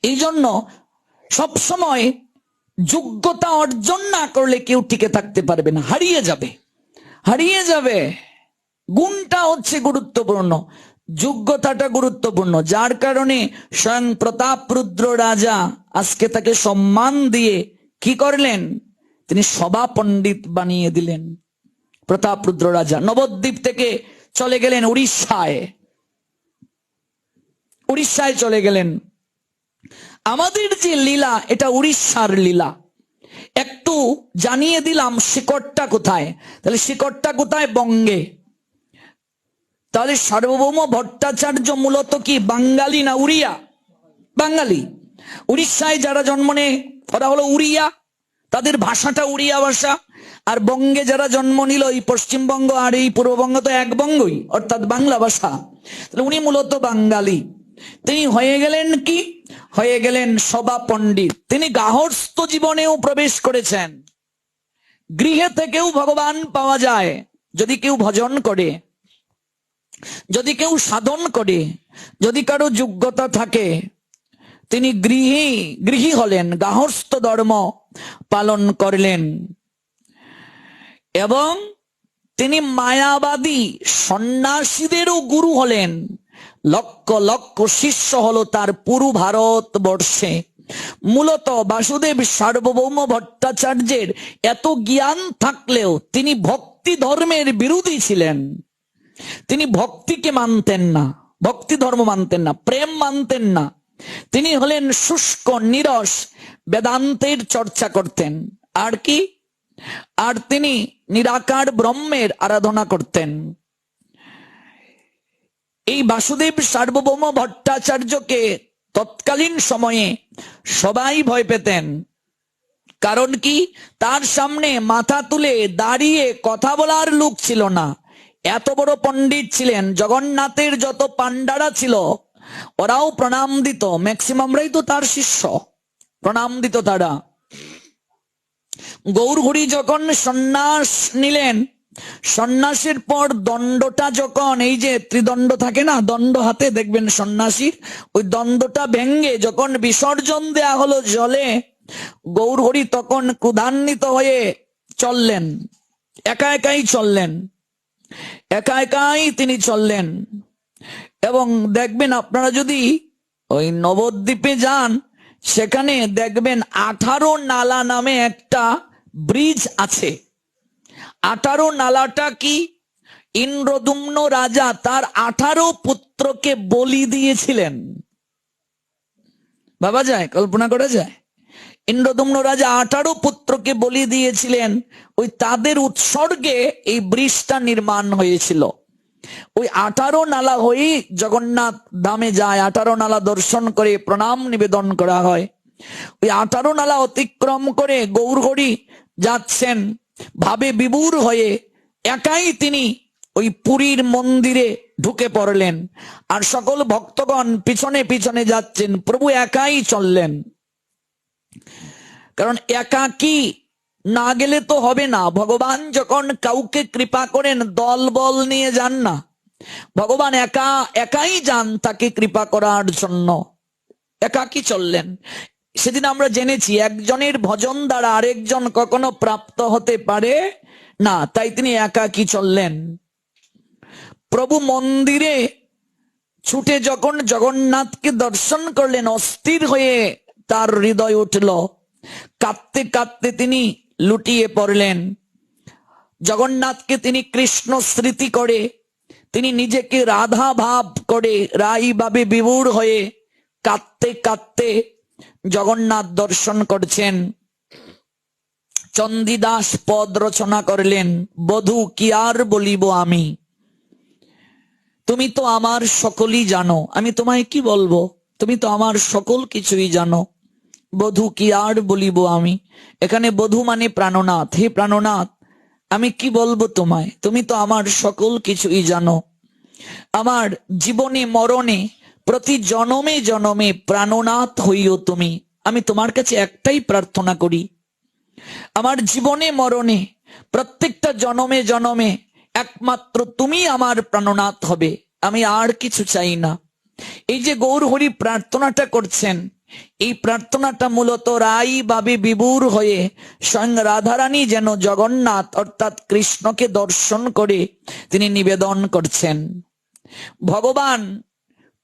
এই জন্য সবসময় যোগ্যতা অর্জন না করলে কেউ টিকে থাকতে পারবে না, হারিয়ে যাবে, হারিয়ে যাবে। গুণটা হচ্ছে গুরুত্বপূর্ণ, যোগ্যতাটা গুরুত্বপূর্ণ। যার কারণে স্বয়ং প্রতাপরুদ্র রাজা আজকে তাকে সম্মান দিয়ে কি করলেন, তিনি সভা পণ্ডিত বানিয়ে দিলেন। প্রতাপরুদ্র রাজা নবদ্বীপ থেকে চলে গেলেন উড়িষ্যায়, উড়িষ্যায় চলে গেলেন। আমাদের যে লীলা, এটা উড়িষ্যার লীলা। একটু জানিয়ে দিলাম শিকড়টা কোথায়। তাহলে শিকড়টা কোথায়? বঙ্গে। তাহলে সার্বভৌম ভট্টাচার্য মূলত কি বাঙালি না উড়িয়া? বাঙালি। উড়িষ্যায় যারা জন্ম নেয় ওরা হলো উড়িয়া, তাদের ভাষাটা উড়িয়া ভাষা। আর বঙ্গে যারা জন্ম নিল, এই পশ্চিমবঙ্গ আর এই পূর্ববঙ্গ তো এক বঙ্গই, অর্থাৎ বাংলা ভাষা। উনি মূলত বাঙালি। তিনি হয়ে গেলেন কি? হয়ে গেলেন সভা পণ্ডিত। তিনি গার্হস্থ্য জীবনেও প্রবেশ করেছেন। গৃহে থেকেও ভগবান পাওয়া যায় যদি কেউ ভজন করে, যদি কেউ সাধন করে, যদি কারো যোগ্যতা থাকে। তিনি গৃহী হলেন, গার্হস্থ্য ধর্ম পালন করলেন। এবং তিনি মায়াবাদী সন্ন্যাসীদেরও গুরু হলেন। লক্ষ লক্ষ শিষ্য হলো তার পুরো ভারতবর্ষে। মূলত বাসুদেব সার্বভৌম ভট্টাচার্যের এত জ্ঞান থাকলেও তিনি ভক্তি ধর্মের বিরোধী ছিলেন। তিনি ভক্তিকে মানতেন না, ভক্তি ধর্ম মানতেন না, প্রেম মানতেন না। তিনি হলেন শুষ্ক নিরস বেদান্তের চর্চা করতেন। আর কি? আর তিনি নিরাকার ব্রহ্মের আরাধনা করতেন। এই বাসুদেব সার্বভৌম ভট্টাচার্যকে তৎকালীন সময়ে সবাই ভয় পেতেন। কারণ কি? তার সামনে মাথা তুলে দাঁড়িয়ে কথা বলার লোক ছিল না। এত বড় পণ্ডিত ছিলেন। জগন্নাথের যত পান্ডারা ছিল ওরাও প্রণাম দিত, ম্যাক্সিমামরাই তো তার শিষ্য, প্রণাম দিত তারা। গৌরহরি যখন সন্ন্যাস নিলেন, সন্ন্যাসের পর দণ্ডটা যখন, এই যে ত্রিদণ্ড থাকে না, দণ্ড হাতে দেখবেন সন্ন্যাসীর, ওই দণ্ডটা ভেঙ্গে যখন বিসর্জন দেয়া হলো জলে, গৌরহরি তখন ক্রোধান্বিত হয়ে চললেন, একা একাই চললেন, একা একাই তিনি চললেন। এবং দেখবেন আপনারা যদি ওই নবদ্বীপে যান, সেখানে দেখবেন 18 নালা নামে একটা ব্রিজ আছে। 18 নালাটা কি? ইন্দ্রদুম্ন রাজা তার 18 পুত্রকে বলি দিয়েছিলেন। ভাবা যায়? কল্পনা করা যায়? ইন্দ্রদুম্ন রাজা 18 পুত্রকে বলি দিয়েছিলেন। ওই তাদের উৎসর্গে এই ব্রিজটা নির্মাণ হয়েছিল। ওই 18 নালা হয়েই জগন্নাথ ধামে যায়, 18 নালা দর্শন করে প্রণাম নিবেদন করা হয়। ওই 18 নালা অতিক্রম করে গৌরহরি যাচ্ছেন ভাবে বিভোর হয়ে। একাই তিনি ওই পুরীর মন্দিরে ঢুকে পড়লেন, আর সকল ভক্তগণ পিছনে পিছনে যাচ্ছেন। প্রভু একাই চললেন, কারণ একাকী না গেলে তো হবে না। ভগবান যখন কাউকে কৃপা করেন দল বল নিয়ে যান না, ভগবান একাই যান তাকে কৃপা করার জন্য। একাকী চললেন। সেদিন আমরা জেনেছি একজনের ভজন দ্বারা আরেকজন কখনো প্রাপ্ত হতে পারে না, তাই তিনি একাকী চললেন। প্রভু মন্দিরে ছুটে যখন জগন্নাথকে দর্শন করলেন, অস্থির হয়ে তার হৃদয় উঠল। কাঁদতে কাঁদতে তিনি লুটিয়ে পড়লেন। জগন্নাথকে তিনি কৃষ্ণ স্মৃতি করে তিনি নিজেকে রাধা ভাব করে রাই ভাবে বিভোর হয়ে কাঁদতে কাঁদতে জগন্নাথ দর্শন করছেন। চণ্ডীদাস পদ রচনা করলেন, বধূ কি আর বলিব আমি, তুমি তো আমার সকলই জানো, আমি তোমায় কি বলবো, তুমি তো আমার সকল কিছুই জানো। বধূ কি আর বলিব আমি, এখানে বধূ মানে প্রাণনাথ। হে প্রাণনাথ, আমি কি বলবো তোমায়, তুমি তো আমার সকল কিছুই জানো। আমার জীবনে মরণে প্রতি জনমে জনমে প্রাণনাথ হইও তুমি। আমি তোমার কাছে একটাই প্রার্থনা করি, আমার জীবনে মরণে প্রত্যেকটা জনমে জনমে একমাত্র তুমি আমার প্রাণনাথ হবে, আমি আর কিছু চাই না। এই যে গৌর হরি প্রার্থনাটা করছেন, এই প্রার্থনাটা মূলত রাই ভাবে বিভোর হয়ে স্বয়ং রাধারানী যেন জগন্নাথ অর্থাৎ কৃষ্ণকে দর্শন করে তিনি নিবেদন করছেন। ভগবান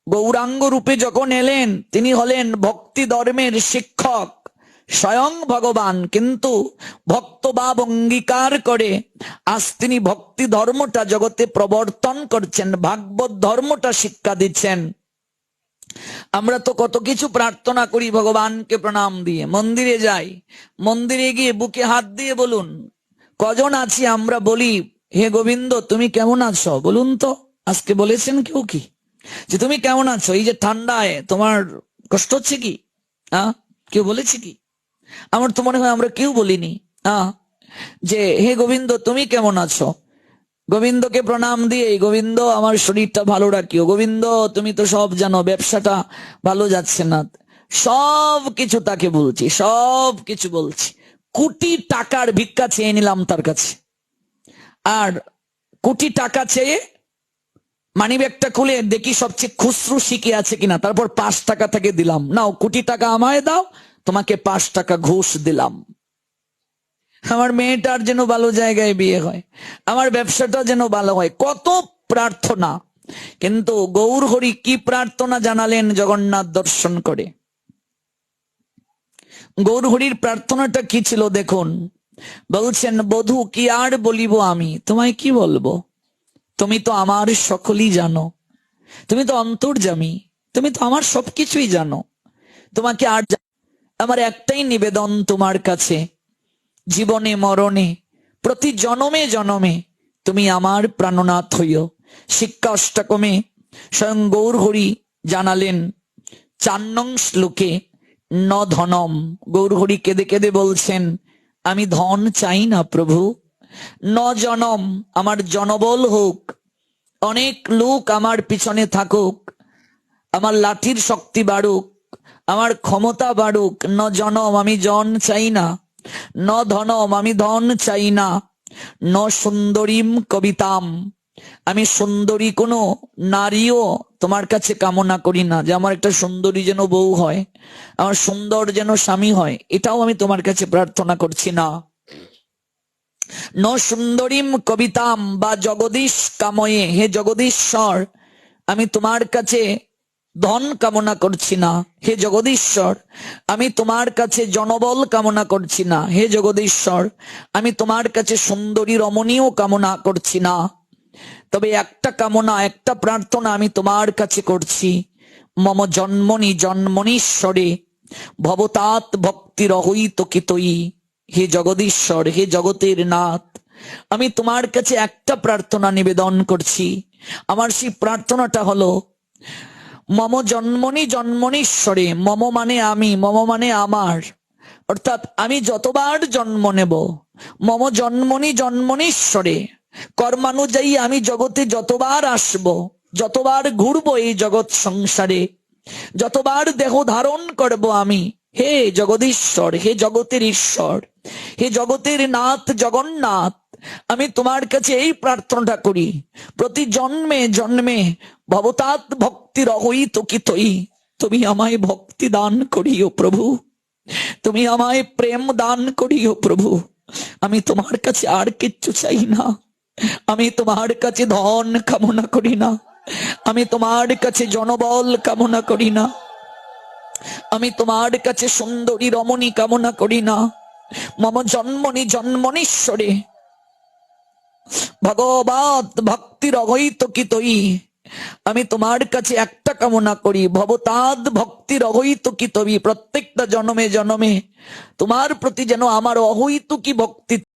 গৌরাঙ্গ রূপে যখন এলেন, তিনি হলেন ভক্তি ধর্মের শিক্ষক, স্বয়ং ভগবান, কিন্তু ভক্তভাব অঙ্গীকার করে আজ তিনি ভক্তি ধর্মটা জগতে প্রবর্তন করছেন, ভাগবত ধর্মটা শিক্ষা দিচ্ছেন। আমরা তো কত কিছু প্রার্থনা করি ভগবানকে প্রণাম দিয়ে, মন্দিরে যাই, মন্দিরে গিয়ে বুকে হাত দিয়ে বলুন, কজন আছি আমরা বলি, হে গোবিন্দ তুমি কেমন আছো বলুন তো। আজকে বলেছেন কেউ কি যে তুমি কেমন আছো, এই যে ঠান্ডায় তোমার কষ্ট হচ্ছে কি? কেউ বলেছে কি? আমার তো মনে হয় আমরা কেউ বলিনি যে হে গোবিন্দ তুমি কেমন আছো। গোবিন্দকে প্রণাম দিয়ে, গোবিন্দ আমার শরীরটা ভালো রাখিও, গোবিন্দ তুমি তো সব জানো ব্যবসাটা ভালো যাচ্ছে না, সব কিছু তাকে বলছি, সব কিছু বলছি। কোটি টাকার ভিক্ষা চেয়ে নিলাম তার কাছে, আর কোটি টাকা চেয়ে মানিব্যাগটা খুলে দেখি সবচেয়ে খুচরো শিখে আছে কিনা, তারপর 5 টাকা তাকে দিলাম, নাও কোটি টাকা আমায় দাও, তোমাকে 5 টাকা ঘুষ দিলাম। আমার মেয়েটার যেন ভালো জায়গায় বিয়ে হয়, আমার ব্যবসাটা যেন ভালো হয়, কত প্রার্থনা। কিন্তু গৌর হরি কি প্রার্থনা জানালেন জগন্নাথ দর্শন করে? গৌর হরির প্রার্থনাটা কি ছিল দেখুন, বলছেন বধূ কি আর বলিব আমি, তোমায় কি বলবো, তুমি তো আমার সকলই জানো, তুমি তো অন্তর্যামী, তুমি তো আমার সবকিছুই জানো, তোমাকে আর আমার একটাই নিবেদন তোমার কাছে, জীবনে মরণে প্রতি জনমে জনমে তুমি আমার প্রাণনাথ হইও। শিক্ষা অষ্টকমে স্বয়ং গৌর হরি জানালেন 4 নং শ্লোকে, ন ধনম। গৌর হরি কেঁদে কেঁদে বলছেন, আমি ধন চাই না প্রভু, ন জনম, আমার জনবল হোক, অনেক লোক আমার পিছনে থাকুক, আমার লাঠির শক্তি বাড়ুক, আমার ক্ষমতা বাড়ুক, ন জনম, আমি জন চাই না, ন ধনম, আমি ধন চাই না, ন সুন্দরীম কবিতাম, আমি সুন্দরী কোনো নারীও তোমার কাছে কামনা করি না, যে আমার একটা সুন্দরী যেন বউ হয়, আমার সুন্দর যেন স্বামী হয়, এটাও আমি তোমার কাছে প্রার্থনা করছি না। ন সুন্দরীম কবিতাম বা জগদীশ কাময়ে, হে জগদীশ্বর, আমি তোমার কাছে ধন কামনা করছি না, হে জগদীশ্বর, আমি তোমার কাছে জনবল কামনা করছি না, হে জগদীশ্বর, আমি তোমার কাছে সুন্দরী রমণীও কামনা করছি না, তবে একটা কামনা, একটা প্রার্থনা আমি তোমার কাছে করছি, মম জন্মনি জন্মনীশ্বরে ভবতাৎ ভক্তি রহইত কিতই, হে জগদীশ্বর, হে জগতের নাথ, আমি তোমার কাছে একটা প্রার্থনা নিবেদন করছি। আমার সেই প্রার্থনাটা হলো, মম জন্মনি জন্মনীশ্বরে, মম মানে আমি, মম মানে আমার, অর্থাৎ আমি যতবার জন্ম নেব, মম জন্মনি জন্মনীশ্বরে, কর্মানুযায়ী আমি জগতে যতবার আসব, যতবার ঘুরবো এই জগৎ সংসারে, যতবার দেহ ধারণ করব আমি, হে জগদীশ্বর, হে জগতের ঈশ্বর, হে জগতের নাথ জগন্নাথ, আমি তোমার কাছে এই প্রার্থনাটা করি, প্রতি জন্মে জন্মে ভবতাৎ ভক্তি রহই তকিতই, তুমি আমায় ভক্তি দান করিও প্রভু, তুমি আমায় প্রেম দান করিও প্রভু, আমি তোমার কাছে আর কিচ্ছু চাই না, আমি তোমার কাছে ধন কামনা করি না, আমি তোমার কাছে জনবল কামনা করি না, আমি তোমার কাছে সুন্দরী রমণী কামনা করি না, মম জন্মনি জন্মনীশ্বরে ভগবত ভক্তির অঘৈত কি তৈ, আমি তোমার কাছে একটা কামনা করি, ভবতাদ ভক্তির অহৈত কি তবি, প্রত্যেকটা জন্মে জন্মে তোমার প্রতি যেন আমার অহৈতুকী ভক্তি